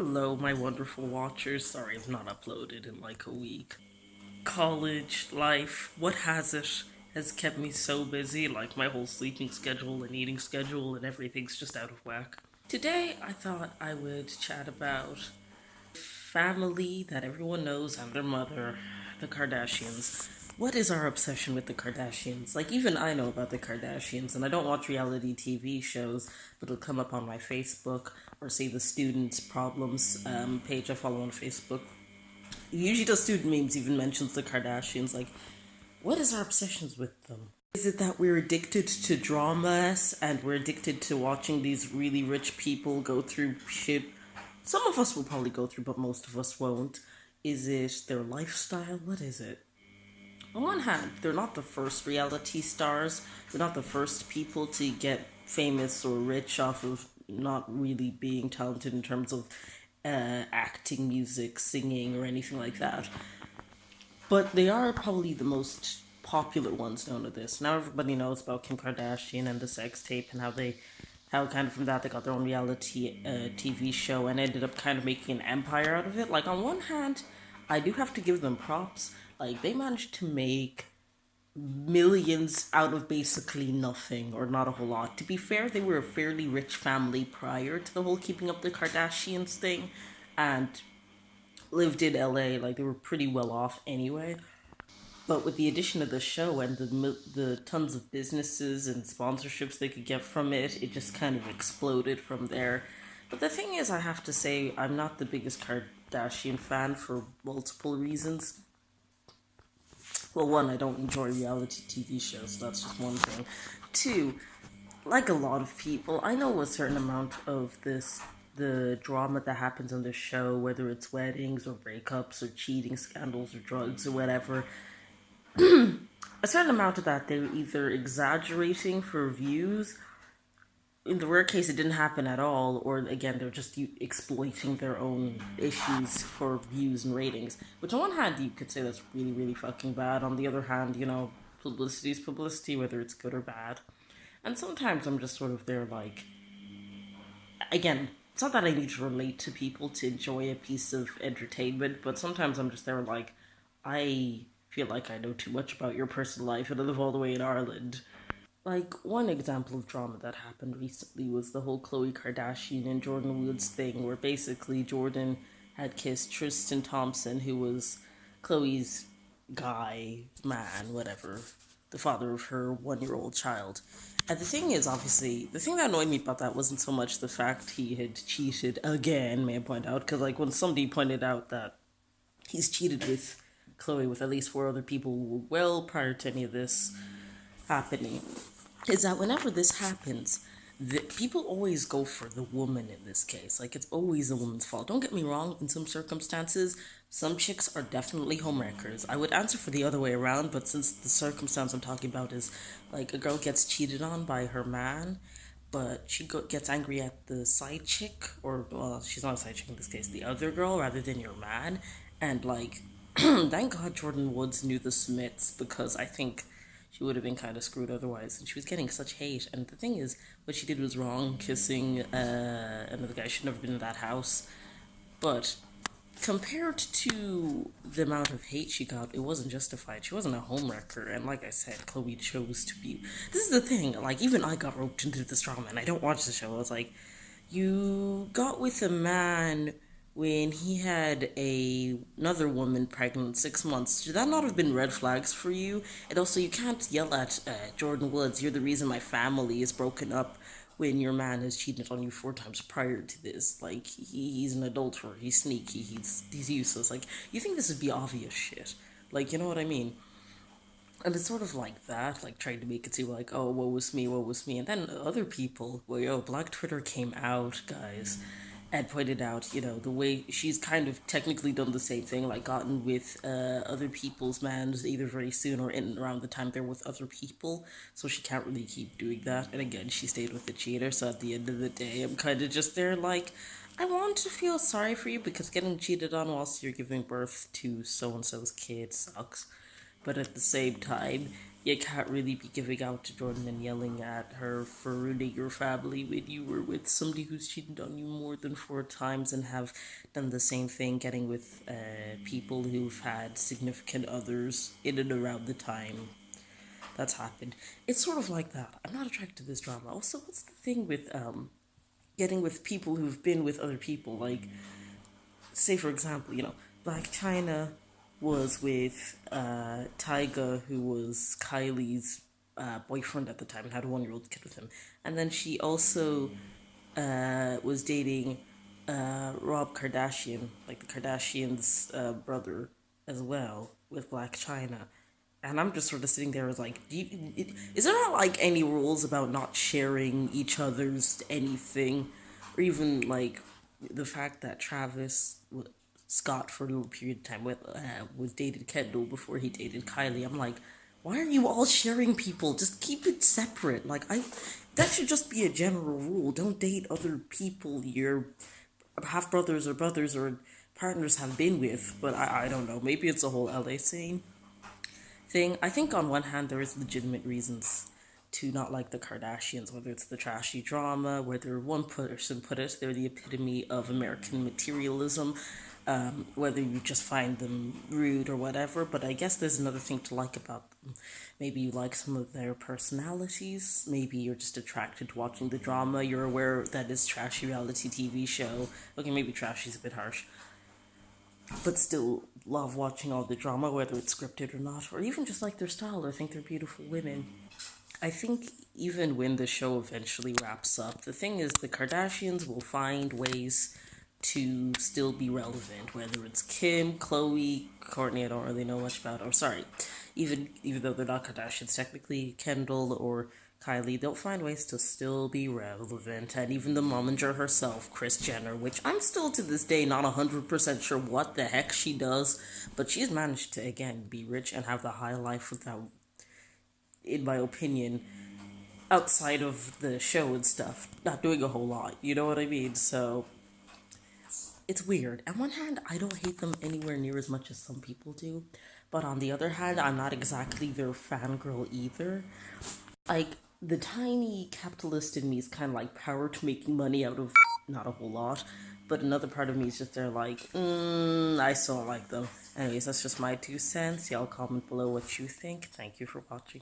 Hello, my wonderful watchers. Sorry, I've not uploaded in like a week. College life, what has it? Has kept me so busy, like my whole sleeping schedule and eating schedule and everything's just out of whack. Today, I thought I would chat about family that everyone knows and their mother, the Kardashians. What is our obsession with the Kardashians? Like, even I know about the Kardashians, and I don't watch reality TV shows, but it'll come up on my Facebook or say the students' problems page I follow on Facebook. Usually, the student memes even mentions the Kardashians. Like, what is our obsessions with them? Is it that we're addicted to dramas and we're addicted to watching these really rich people go through shit some of us will probably go through, but most of us won't? Is it their lifestyle? What is it? On one hand, they're not the first reality stars. They're not the first people to get famous or rich off of not really being talented in terms of acting, music, singing, or anything like that. But they are probably the most popular ones known to this. Now everybody knows about Kim Kardashian and the sex tape and how kind of from that they got their own reality TV show and ended up kind of making an empire out of it. Like, on one hand, I do have to give them props. Like, they managed to make millions out of basically nothing or not a whole lot. To be fair, they were a fairly rich family prior to the whole keeping up the Kardashians thing and lived in LA. Like, they were pretty well off anyway. But with the addition of the show and the tons of businesses and sponsorships they could get from it, it just kind of exploded from there. But the thing is, I have to say, I'm not the biggest Kardashian fan for multiple reasons. Well, one, I don't enjoy reality TV shows, so that's just one thing. Two, like a lot of people, I know a certain amount of the drama that happens on the show, whether it's weddings or breakups or cheating scandals or drugs or whatever, a certain amount of that they're either exaggerating for views. In the rare case, it didn't happen at all, or again, they're just exploiting their own issues for views and ratings. Which, on one hand, you could say that's really, really fucking bad. On the other hand, publicity is publicity, whether it's good or bad. And sometimes I'm just sort of there, like, again, it's not that I need to relate to people to enjoy a piece of entertainment, but sometimes I'm just there, like, I feel like I know too much about your personal life and I live all the way in Ireland. Like, one example of drama that happened recently was the whole Khloe Kardashian and Jordyn Woods thing, where basically Jordyn had kissed Tristan Thompson, who was Khloe's guy, man, whatever, the father of her 1-year-old child. And the thing is, obviously, the thing that annoyed me about that wasn't so much the fact he had cheated again, may I point out, because, like, when somebody pointed out that he's cheated with Khloe with at least 4 other people well prior to any of this happening, is that whenever this happens, people always go for the woman in this case. Like, it's always the woman's fault. Don't get me wrong, in some circumstances, some chicks are definitely homewreckers. I would answer for the other way around, but since the circumstance I'm talking about is, like, a girl gets cheated on by her man, but she gets angry at the side chick, or, well, she's not a side chick in this case, the other girl, rather than your man, and, like, thank God Jordyn Woods knew the Smiths, because I think she would have been kind of screwed otherwise. And she was getting such hate. And the thing is, what she did was wrong, kissing another guy. Should never been in that house. But compared to the amount of hate she got, it wasn't justified. She wasn't a homewrecker. And like I said, Khloe chose to be. This is the thing. Like, even I got roped into this drama, and I don't watch the show. I was like, you got with a man when he had another woman pregnant 6 months. Should that not have been red flags for you? And also, you can't yell at Jordyn Woods, you're the reason my family is broken up, when your man has cheated on you 4 times prior to this. Like, he's an adulterer, he's sneaky, he's useless. Like, you think this would be obvious shit. Like, you know what I mean? And it's sort of like that, like trying to make it seem like, oh, woe was me, woe was me. And then other people, well, Black Twitter came out, guys, and pointed out, the way she's kind of technically done the same thing, like gotten with other people's mans either very soon or in around the time they're with other people. So she can't really keep doing that. And again, she stayed with the cheater. So at the end of the day, I'm kind of just there like, I want to feel sorry for you because getting cheated on whilst you're giving birth to so-and-so's kid sucks. But at the same time, You can't really be giving out to Jordyn and yelling at her for ruining your family when you were with somebody who's cheated on you more than 4 times and have done the same thing, getting with people who've had significant others in and around the time that's happened. It's sort of like that. I'm not attracted to this drama. Also, what's the thing with getting with people who've been with other people? Like, say for example, Black China was with Tyga, who was Kylie's boyfriend at the time and had a 1-year-old kid with him. And then she also was dating Rob Kardashian, like the Kardashians' brother, as well, with Black China. And I'm just sort of sitting there as like, is there not like any rules about not sharing each other's anything, or even like the fact that Travis Scott for a little period of time was dated Kendall before he dated Kylie? I'm like, why are you all sharing people? Just keep it separate. That should just be a general rule. Don't date other people your half brothers or partners have been with. But I don't know. Maybe it's a whole LA scene thing. I think on one hand there is legitimate reasons to not like the Kardashians, whether it's the trashy drama, whether one person put it, they're the epitome of American materialism, whether you just find them rude or whatever. But I guess there's another thing to like about them. Maybe you like some of their personalities, maybe you're just attracted to watching the drama, you're aware that it's trashy reality TV show. Okay, maybe trashy is a bit harsh, but still love watching all the drama, whether it's scripted or not, or even just like their style or think they're beautiful women. I think even when the show eventually wraps up, the thing is the Kardashians will find ways to still be relevant, whether it's Kim, Khloe, Kourtney, I don't really know much about, or sorry, even though they're not Kardashians, technically Kendall or Kylie, they'll find ways to still be relevant. And even the momager herself, Kris Jenner, which I'm still to this day not 100% sure what the heck she does, but she's managed to, again, be rich and have the high life without, in my opinion, outside of the show and stuff, not doing a whole lot. You know what I mean? So it's weird. On one hand, I don't hate them anywhere near as much as some people do, but on the other hand, I'm not exactly their fangirl either. Like, the tiny capitalist in me is kind of like power to making money out of not a whole lot, but another part of me is just there like, I still don't like them. Anyways, that's just my 2 cents. Y'all comment below what you think. Thank you for watching.